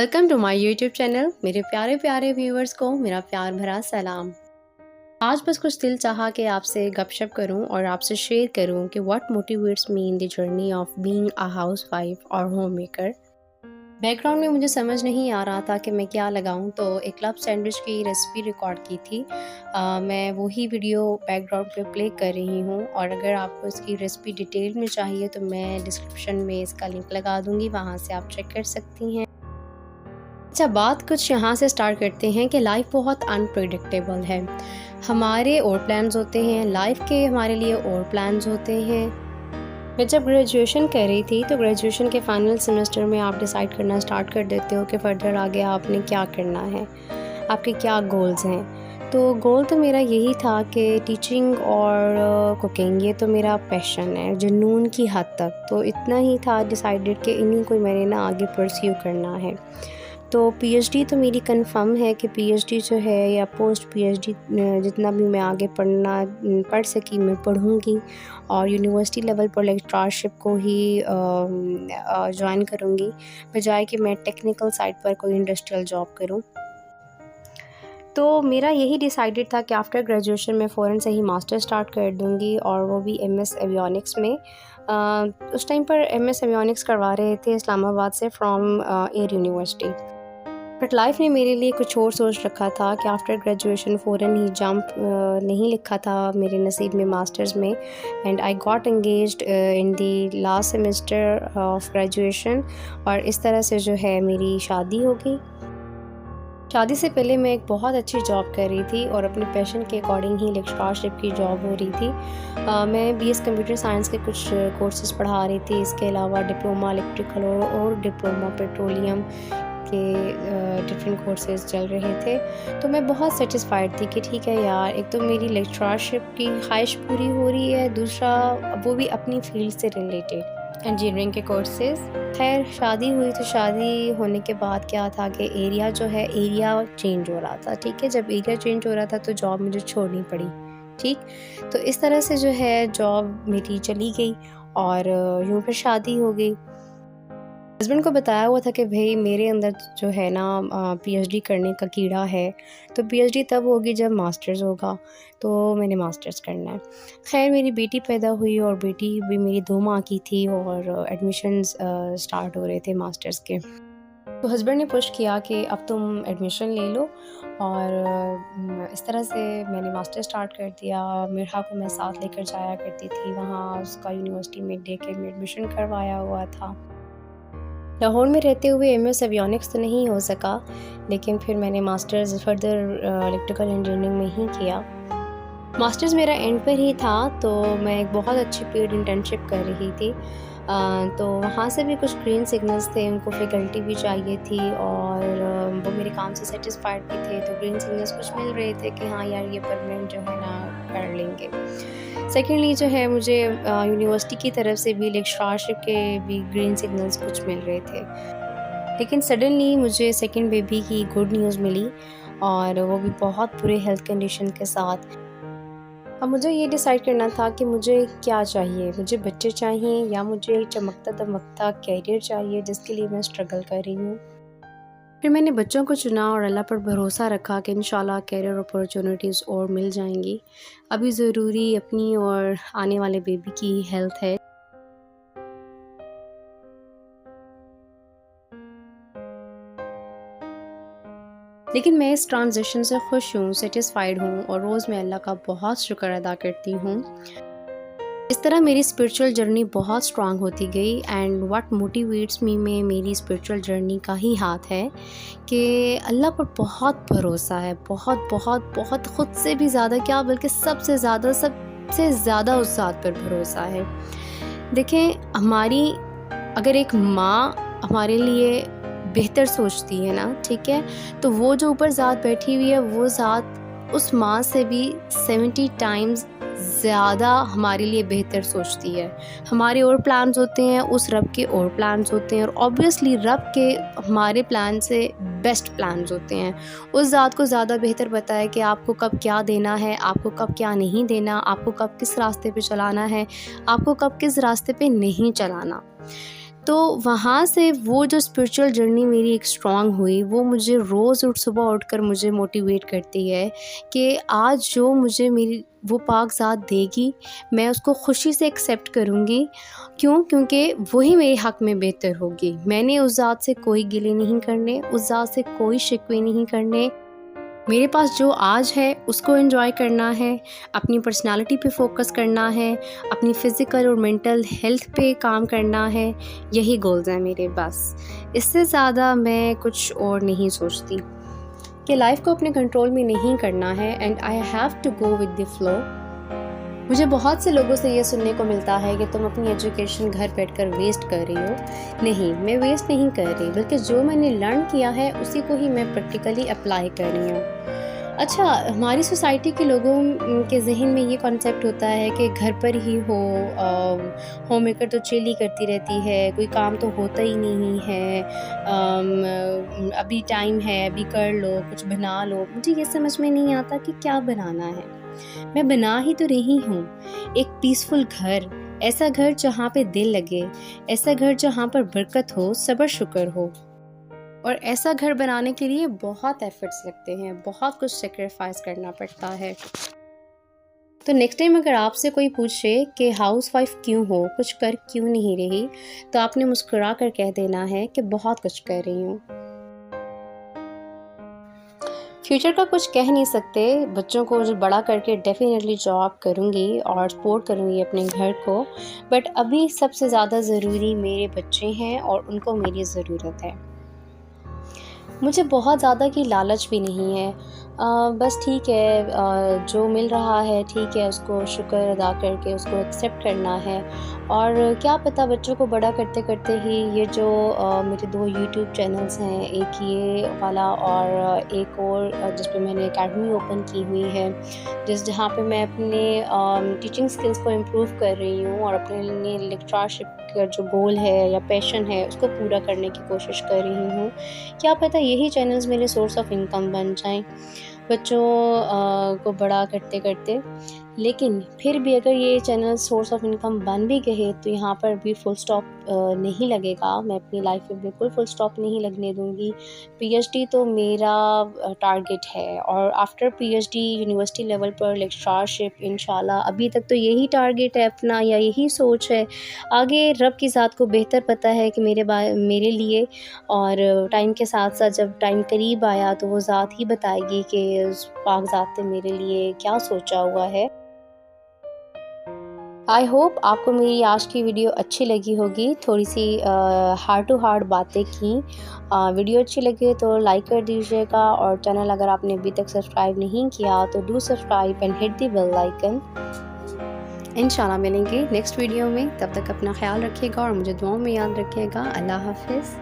Welcome to my YouTube channel. मेरे प्यारे प्यारे व्यूवर्स को मेरा प्यार भरा सलाम। आज बस कुछ दिल चाहा कि आपसे गपशप करूं और आपसे शेयर करूं कि what motivates me in the journey of being a housewife और होम मेकर। बैकग्राउंड में मुझे समझ नहीं आ रहा था कि मैं क्या लगाऊं, तो एक क्लब सैंडविच की रेसिपी रिकॉर्ड की थी। मैं वही वीडियो बैकग्राउंड पे प्ले कर रही हूं, और अगर आपको इसकी रेसिपी डिटेल में चाहिए तो मैं डिस्क्रिप्शन में इसका लिंक लगा दूंगी, वहां से आप चेक कर सकती हैं। अच्छा, बात कुछ यहाँ से स्टार्ट करते हैं कि लाइफ बहुत अनप्रेडिक्टेबल है। हमारे और प्लान्स होते हैं, लाइफ के हमारे लिए और प्लान्स होते हैं। मैं जब ग्रेजुएशन कर रही थी तो ग्रेजुएशन के फाइनल सेमेस्टर में आप डिसाइड करना स्टार्ट कर देते हो कि फर्दर आगे आपने क्या करना है, आपके क्या गोल्स हैं। तो गोल तो मेरा यही था कि टीचिंग और कुकिंग, ये तो मेरा पैशन है जुनून की हद तक। तो इतना ही था डिसाइडेड कि इन्हीं को मैंने ना आगे परस्यू करना है। तो पीएचडी तो मेरी कंफर्म है कि पीएचडी जो है या पोस्ट पीएचडी जितना भी मैं आगे पढ़ सकी मैं पढ़ूँगी, और यूनिवर्सिटी लेवल पर लेक्चरशिप को ही ज्वाइन करूँगी, बजाय कि मैं टेक्निकल साइड पर कोई इंडस्ट्रियल जॉब करूँ। तो मेरा यही डिसाइडेड था कि आफ्टर ग्रेजुएशन मैं फ़ौरन से ही मास्टर स्टार्ट कर दूँगी, और वो भी एमएस एवियोनिक्स में। उस टाइम पर एमएस एवियोनिक्स करवा रहे थे इस्लामाबाद से from air university. But life ने मेरे लिए कुछ और सोच रखा था कि आफ्टर ग्रेजुएशन फ़ौरन ही जंप नहीं लिखा था मेरे नसीब में मास्टर्स में। And I got engaged in the last semester of graduation, और इस तरह से जो है मेरी शादी हो गई। शादी से पहले मैं एक बहुत अच्छी जॉब कर रही थी और अपने पैशन के अकॉर्डिंग ही लेक्चरशिप की जॉब हो रही थी। मैं बीएस कंप्यूटर साइंस के कुछ कोर्सेज़ पढ़ा रही थी। इसके अलावा डिप्लोमा इलेक्ट्रिकल और डिप्लोमा पेट्रोलियम के डिफरेंट कोर्सेज़ चल रहे थे। तो मैं बहुत सेटिस्फाइड थी कि ठीक है यार, एक तो मेरी लेक्चरशिप की ख्वाहिश पूरी हो रही है, दूसरा वो भी अपनी फील्ड से रिलेटेड इंजीनियरिंग के कोर्सेज़। खैर, शादी हुई तो शादी होने के बाद क्या था कि एरिया चेंज हो रहा था। ठीक है, जब एरिया चेंज हो रहा था तो जॉब मुझे छोड़नी पड़ी। ठीक, तो इस तरह से जो है जॉब मेरी चली गई, और यूँ फिर शादी हो गई। हस्बैंड को बताया हुआ था कि भाई मेरे अंदर जो है ना पीएचडी करने का कीड़ा है, तो पीएचडी तब होगी जब मास्टर्स होगा, तो मैंने मास्टर्स करना है। खैर, मेरी बेटी पैदा हुई और बेटी भी मेरी 2 माह की थी, और एडमिशन्स स्टार्ट हो रहे थे मास्टर्स के। तो हस्बैंड ने पुश किया कि अब तुम एडमिशन ले लो, और इस तरह से मैंने मास्टर स्टार्ट कर दिया। मिर्हा को मैं साथ लेकर जाया करती थी, वहाँ उसका यूनिवर्सिटी में डे के में एडमिशन करवाया हुआ था। लाहौर में रहते हुए एमएस एवियोनिक्स तो नहीं हो सका, लेकिन फिर मैंने मास्टर्स फर्दर इलेक्ट्रिकल इंजीनियरिंग में ही किया। मास्टर्स मेरा एंड पर ही था, तो मैं एक बहुत अच्छी पेड इंटर्नशिप कर रही थी। तो वहाँ से भी कुछ ग्रीन सिग्नल्स थे, उनको फैकल्टी भी चाहिए थी, और वो मेरे काम से सेटिस्फाइड भी थे। तो ग्रीन सिग्नल्स कुछ मिल रहे थे कि हाँ यार, ये परमानेंट जो है ना कर लेंगे। सेकेंडली जो है मुझे यूनिवर्सिटी की तरफ से भी लेक्चरशिप के भी ग्रीन सिग्नल्स कुछ मिल रहे थे। लेकिन सडनली मुझे सेकेंड बेबी की गुड न्यूज़ मिली, और वो भी बहुत बुरे हेल्थ कंडीशन के साथ। अब मुझे ये डिसाइड करना था कि मुझे क्या चाहिए, मुझे बच्चे चाहिए या मुझे एक चमकता दमकता कैरियर चाहिए जिसके लिए मैं स्ट्रगल कर रही हूँ। फिर मैंने बच्चों को चुना और अल्लाह पर भरोसा रखा कि इंशाल्लाह कैरियर अपॉर्चुनिटीज़ और मिल जाएंगी। अभी ज़रूरी अपनी और आने वाले बेबी की हेल्थ है। लेकिन मैं इस ट्रांजिशन से खुश हूँ, सेटिस्फाइड हूँ, और रोज़ मैं अल्लाह का बहुत शुक्र अदा करती हूँ। इस तरह मेरी स्पिरिचुअल जर्नी बहुत स्ट्रांग होती गई, एंड व्हाट मोटिवेट्स मी में मेरी स्पिरिचुअल जर्नी का ही हाथ है कि अल्लाह पर बहुत भरोसा है, बहुत बहुत बहुत, ख़ुद से भी ज़्यादा क्या बल्कि सबसे ज़्यादा उस ज़ात पर भरोसा है। देखें, अगर एक माँ हमारे लिए बेहतर सोचती है ना, ठीक है, तो वो जो ऊपर ज़ात बैठी हुई है, वो ज़ात उस माँ से भी 70 टाइम्स ज़्यादा हमारे लिए बेहतर सोचती है। हमारे और प्लान्स होते हैं, उस रब के और प्लान्स होते हैं, और ऑब्वियसली रब के हमारे प्लान से बेस्ट प्लान्स होते हैं। उस ज़ात को ज़्यादा बेहतर पता है कि आपको कब क्या देना है, आपको कब क्या नहीं देना, आपको कब किस रास्ते पे चलाना है, आपको कब किस रास्ते पे नहीं चलाना। तो वहाँ से वो जो स्पिरिचुअल जर्नी मेरी एक स्ट्रॉन्ग हुई, वो मुझे रोज़ सुबह उठकर मुझे मोटिवेट करती है कि आज जो मुझे मेरी वो पाक ज़ात देगी, मैं उसको खुशी से एक्सेप्ट करूँगी। क्यों? क्योंकि वही मेरे हक़ में बेहतर होगी। मैंने उस ज़ात से कोई गिले नहीं करने, उस ज़ात से कोई शिकवे नहीं करने। मेरे पास जो आज है उसको एंजॉय करना है, अपनी पर्सनालिटी पे फोकस करना है, अपनी फ़िज़िकल और मेंटल हेल्थ पे काम करना है। यही गोल्स हैं मेरे बस। इससे ज़्यादा मैं कुछ और नहीं सोचती कि लाइफ़ को अपने कंट्रोल में नहीं करना है and I have to go with the flow. मुझे बहुत से लोगों से ये सुनने को मिलता है कि तुम अपनी एजुकेशन घर बैठकर वेस्ट कर रही हो। नहीं, मैं वेस्ट नहीं कर रही, बल्कि जो मैंने लर्न किया है उसी को ही मैं प्रैक्टिकली अप्लाई कर रही हूँ। अच्छा, हमारी सोसाइटी के लोगों के ज़हन में ये कॉन्सेप्ट होता है कि घर पर ही हो, होम मेकर तो चिल ही करती रहती है, कोई काम तो होता ही नहीं है, अभी टाइम है, अभी कर लो, कुछ बना लो। मुझे ये समझ में नहीं आता कि क्या बनाना है। मैं बना ही तो रही हूँ एक पीसफुल घर, ऐसा घर जहाँ पे दिल लगे, ऐसा घर जहाँ पर बरकत हो, सब्र शुक्र हो। और ऐसा घर बनाने के लिए बहुत एफर्ट्स लगते हैं, बहुत कुछ सेक्रीफाइस करना पड़ता है। तो नेक्स्ट टाइम अगर आपसे कोई पूछे कि हाउसवाइफ क्यों हो, कुछ कर क्यों नहीं रही, तो आपने मुस्कुरा कर कह देना है कि बहुत कुछ कर रही हूँ। फ्यूचर का कुछ कह नहीं सकते, बच्चों को जो बड़ा करके डेफिनेटली जॉब करूँगी और सपोर्ट करूँगी अपने घर को, बट अभी सबसे ज़्यादा ज़रूरी मेरे बच्चे हैं और उनको मेरी ज़रूरत है। मुझे बहुत ज़्यादा की लालच भी नहीं है, बस ठीक है, जो मिल रहा है ठीक है, उसको शुक्र अदा करके उसको एक्सेप्ट करना है। और क्या पता बच्चों को बड़ा करते करते ही ये जो मेरे 2 यूट्यूब चैनल्स हैं, एक ये वाला और एक और जिस पे मैंने एकेडमी ओपन की हुई है, जहाँ पे मैं अपने टीचिंग स्किल्स को इम्प्रूव कर रही हूँ और अपने लेक्चरशिप का जो गोल है या पैशन है उसको पूरा करने की कोशिश कर रही हूँ। क्या पता यही चैनल्स मेरे सोर्स ऑफ इनकम बन जाएं बच्चों को बड़ा करते करते। लेकिन फिर भी अगर ये चैनल सोर्स ऑफ इनकम बन भी गए तो यहाँ पर भी फुल स्टॉप नहीं लगेगा। मैं अपनी लाइफ में बिल्कुल फुल स्टॉप नहीं लगने दूँगी। पीएचडी तो मेरा टारगेट है और आफ्टर पीएचडी यूनिवर्सिटी लेवल पर लेक्चरशिप इंशाल्लाह। अभी तक तो यही टारगेट है अपना या यही सोच है। आगे रब की ज़ात को बेहतर पता है कि मेरे लिए, और टाइम के साथ साथ जब टाइम करीब आया तो वो ज़ात ही बताएगी कि उस पाक ज़ात ने मेरे लिए क्या सोचा हुआ है। आई होप आपको मेरी आज की वीडियो अच्छी लगी होगी। थोड़ी सी हार्ट टू हार्ट बातें की। वीडियो अच्छी लगे तो लाइक कर दीजिएगा और चैनल अगर आपने अभी तक सब्सक्राइब नहीं किया तो do subscribe and hit the bell icon. इंशाल्लाह मिलेंगे नेक्स्ट वीडियो में, तब तक अपना ख्याल रखिएगा और मुझे दुआओं में याद रखिएगा। अल्लाह हाफिज़।